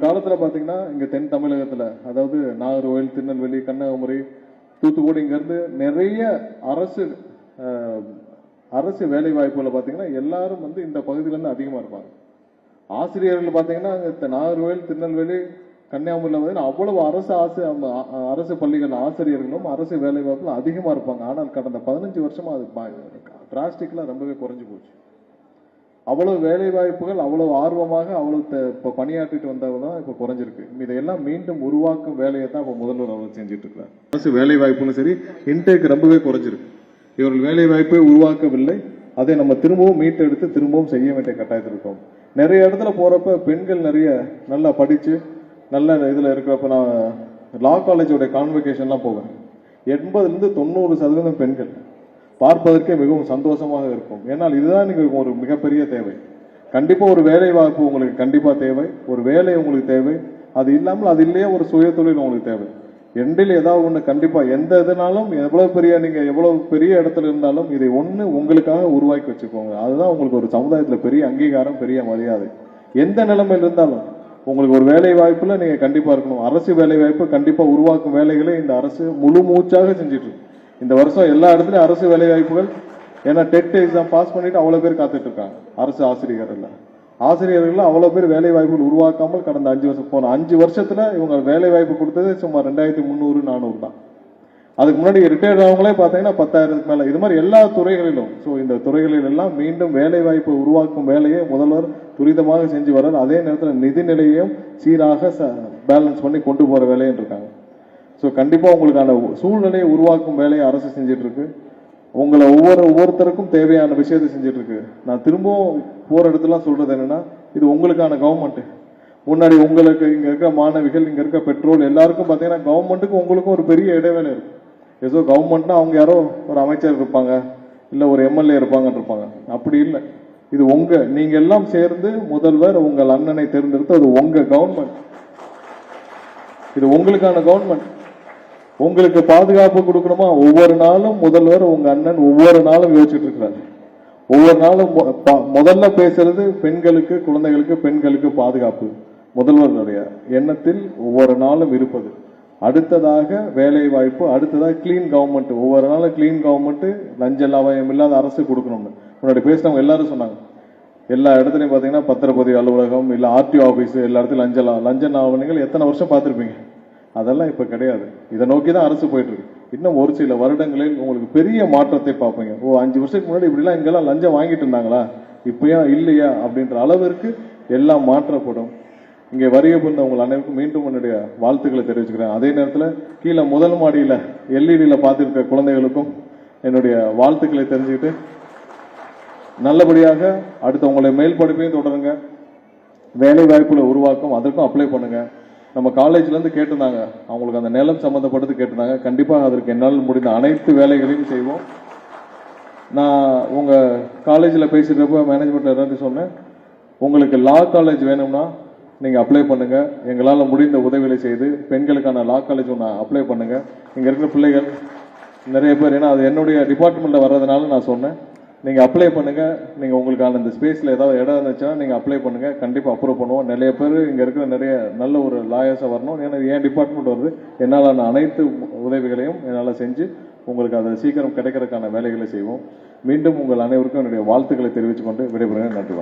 காலத்துல பாத்தீங்கன்னா இங்க தென் தமிழகத்துல, அதாவது நாகர்கோவில், திருநெல்வேலி, கன்னியாகுமரி, தூத்துக்குடி, இங்க இருந்து நிறைய அரசு வேலை வாய்ப்புகளை பாத்தீங்கன்னா எல்லாரும் வந்து இந்த பகுதியில இருந்து அதிகமா இருப்பாங்க. ஆசிரியர்கள் பாத்தீங்கன்னா நாகர்கோவில், திருநெல்வேலி, கன்னியாகுமரியில் பார்த்தீங்கன்னா அவ்வளவு அரசு பள்ளிகள் ஆசிரியர்களும் அரசு வேலை வாய்ப்புல அதிகமா இருப்பாங்க. ஆனால் கடந்த 15 வருஷமா அது டிராஸ்டிக்கலா ரொம்பவே குறைஞ்சு போச்சு. அவ்வளவு வேலை வாய்ப்புகள் அவ்வளவு ஆர்வமாக அவ்வளவு பணியாற்றிட்டு வந்தவங்க தான் இப்ப குறைஞ்சிருக்கு. இதையெல்லாம் மீண்டும் உருவாக்கும் வேலையை தான் இப்ப முதல்வர் அவர் செஞ்சுட்டு இருக்கிறார். அரசு வேலை வாய்ப்புன்னு சரி, இன்டேக் ரொம்பவே குறைஞ்சிருக்கு. இவர்கள் வேலை வாய்ப்பை உருவாக்கவில்லை, அதை நம்ம திரும்பவும் மீட்டெடுத்து திரும்பவும் செய்ய வேண்டிய கட்டாயத்தில் இருக்கோம். நிறைய இடத்துல போறப்ப பெண்கள் நிறைய நல்லா படிச்சு நல்ல இதுல இருக்கிறப்ப நான் லா காலேஜோட கான்வெகேஷன்லாம் போவேன். 80% 90% பெண்கள் பார்ப்பதற்கே மிகவும் சந்தோஷமாக இருக்கும். ஏன்னால் இதுதான் நீங்க ஒரு மிகப்பெரிய தேவை. கண்டிப்பா ஒரு வேலை வாய்ப்பு உங்களுக்கு கண்டிப்பா தேவை, ஒரு வேலை உங்களுக்கு தேவை. அது இல்லாமல் அது இல்லையே ஒரு சுய தொழில் உங்களுக்கு தேவை. ரெண்டில் ஏதாவது ஒண்ணு கண்டிப்பா, எந்த இதனாலும் நீங்க எவ்வளவு பெரிய இடத்துல இருந்தாலும் இதை ஒண்ணு உங்களுக்காக உருவாக்கி வச்சுக்கோங்க. அதுதான் உங்களுக்கு ஒரு சமுதாயத்துல பெரிய அங்கீகாரம், பெரிய மரியாதை. எந்த நிலைமையில் இருந்தாலும் உங்களுக்கு ஒரு வேலை வாய்ப்புல நீங்க கண்டிப்பா இருக்கணும். அரசு வேலை வாய்ப்பு கண்டிப்பா உருவாக்கும் வேலைகளை இந்த அரசு முழு மூச்சாக செஞ்சிட்டு இருக்கு. இந்த வருஷம் எல்லா இடத்துலயும் அரசு வேலை வாய்ப்புகள், ஏன்னா டெட் எக்ஸாம் பாஸ் பண்ணிட்டு அவ்வளவு பேர் காத்துட்டு இருக்காங்க. அரசு ஆசிரியர்கள் அவ்வளவு பேர் வேலை வாய்ப்புகள் உருவாக்காமல் கடந்த 5 வருஷம் போன 5 வருஷத்துல இவங்க வேலை வாய்ப்பு கொடுத்தது சுமார் 2300 400 தான். அதுக்கு முன்னாடி ரிட்டையர்ட் ஆனவங்களே பாத்தீங்கன்னா 10,000க்கு மேல. இது மாதிரி எல்லா துறைகளிலும், இந்த துறைகளில் எல்லாம் மீண்டும் வேலை வாய்ப்பு உருவாக்கும் வேலையை முதல்வர் துரிதமாக செஞ்சு வர்றார். அதே நேரத்தில் நிதிநிலையையும் சீராக பேலன்ஸ் பண்ணி கொண்டு போற வேலையும் இருக்காங்க. கண்டிப்பா உங்களுக்கான சூழ்நிலையை உருவாக்கும் வேலையை அரசு செஞ்சிட்டு இருக்கு. உங்களை ஒவ்வொருத்தருக்கும் தேவையான விஷயத்தை செஞ்சிட்டு இருக்கு. நான் திரும்பவும் போற இடத்துல சொல்றது என்னன்னா, இது உங்களுக்கான கவர்மெண்ட். முன்னாடி உங்களுக்கு இங்க இருக்க மாணவிகள், இங்க இருக்க பெட்ரோல் எல்லாருக்கும் பாத்தீங்கன்னா கவர்மெண்ட்டுக்கும் உங்களுக்கும் ஒரு பெரிய இடைவேளை இருக்கு. ஏதோ கவர்மெண்ட்னா அவங்க யாரோ ஒரு அமைச்சர் இருப்பாங்க, இல்ல ஒரு எம்எல்ஏ இருப்பாங்க. அப்படி இல்லை. இது நீங்க எல்லாம் சேர்ந்து முதல்வர் உங்கள் அண்ணனை தேர்ந்தெடுத்து அது உங்க கவர்மெண்ட். இது உங்களுக்கான கவர்மெண்ட். உங்களுக்கு பாதுகாப்பு கொடுக்கணுமா? ஒவ்வொரு நாளும் முதல்வர் உங்க அண்ணன் ஒவ்வொரு நாளும் யோசிச்சுட்டு இருக்கிறார். ஒவ்வொரு நாளும் முதல்ல பேசுறது பெண்களுக்கு, குழந்தைகளுக்கு, பெண்களுக்கு பாதுகாப்பு முதல்வருடைய எண்ணத்தில் ஒவ்வொரு நாளும் இருப்பது. அடுத்ததாக வேலை வாய்ப்பு, அடுத்ததாக கிளீன் கவர்மெண்ட். ஒவ்வொரு நாளும் கிளீன் கவர்மெண்ட், லஞ்ச லாபம் இல்லாத அரசு கொடுக்கணும்னு முன்னாடி பேசினவங்க எல்லாரும் சொன்னாங்க. எல்லா இடத்துலையும் பாத்தீங்கன்னா பத்திரப்பதிவு அலுவலகம், இல்ல ஆர்டிஓ ஆபீஸ், எல்லா இடத்துலையும் லஞ்ச லாபங்கள் எத்தனை வருஷம் பார்த்திருப்பீங்க. அதெல்லாம் இப்ப கிடையாது. இதை நோக்கிதான் அரசு போயிட்டு இருக்கு. இன்னும் ஒரு சில வருடங்களில் உங்களுக்கு பெரிய மாற்றத்தை பார்ப்பீங்க. 5 வருஷத்துக்கு முன்னாடி இப்படிலாம் இங்கெல்லாம் லஞ்சம் வாங்கிட்டு இருந்தாங்களா, இப்பயா இல்லையா அப்படின்ற அளவிற்கு எல்லாம் மாற்றப்படும். இங்கே வருகை புரிந்த உங்கள் அனைவருக்கும் மீண்டும் என்னுடைய வாழ்த்துக்களை தெரிவிச்சுக்கிறேன். அதே நேரத்தில் கீழே முதல் மாடியில எல்இடியில பார்த்துருக்க குழந்தைகளுக்கும் என்னுடைய வாழ்த்துக்களை தெரிஞ்சுக்கிட்டு நல்லபடியாக அடுத்து உங்களை மேல் படிப்பையும் தொடருங்க. வேலை வாய்ப்புகளை உருவாக்கும், அதற்கும் அப்ளை பண்ணுங்க. நம்ம காலேஜ்ல இருந்து கேட்டிருந்தாங்க, அவங்களுக்கு அந்த நிலம் சம்பந்தப்பட்டது கேட்டிருந்தாங்க. கண்டிப்பாக அதற்கு என்னால் முடிந்த அனைத்து வேலைகளையும் செய்வோம். நான் உங்க காலேஜில் பேசிட்டு மேனேஜ்மெண்ட்ல இருந்து சொன்னேன், உங்களுக்கு லா காலேஜ் வேணும்னா நீங்க அப்ளை பண்ணுங்க. எங்களால் முடிந்த உதவிகளை செய்து பெண்களுக்கான லா காலேஜ் ஒன்று அப்ளை பண்ணுங்க. இங்க இருக்கிற பிள்ளைகள் நிறைய பேர், ஏன்னா அது என்னுடைய டிபார்ட்மெண்ட்ல வர்றதுனால நான் சொன்னேன், நீங்க அப்ளை பண்ணுங்க. நீங்க உங்களுக்கான இந்த ஸ்பேஸ்ல ஏதாவது இடம் இருந்துச்சுன்னா நீங்க அப்ளை பண்ணுங்க. கண்டிப்பா அப்ரூவ் பண்ணுவோம். நிறைய பேர் இங்க இருக்கிற நிறைய நல்ல ஒரு லாயர்ஸா வரணும். ஏன்னா என் டிபார்ட்மெண்ட் வருது, என்னால் அனைத்து உதவிகளையும் என்னால் செஞ்சு உங்களுக்கு அதை சீக்கிரம் கிடைக்கிறதுக்கான வேலைகளை செய்வோம். மீண்டும் உங்கள் அனைவருக்கும் என்னுடைய வாழ்த்துக்களை தெரிவித்துக் கொண்டு விடைபெறுகிறேன். நன்றி.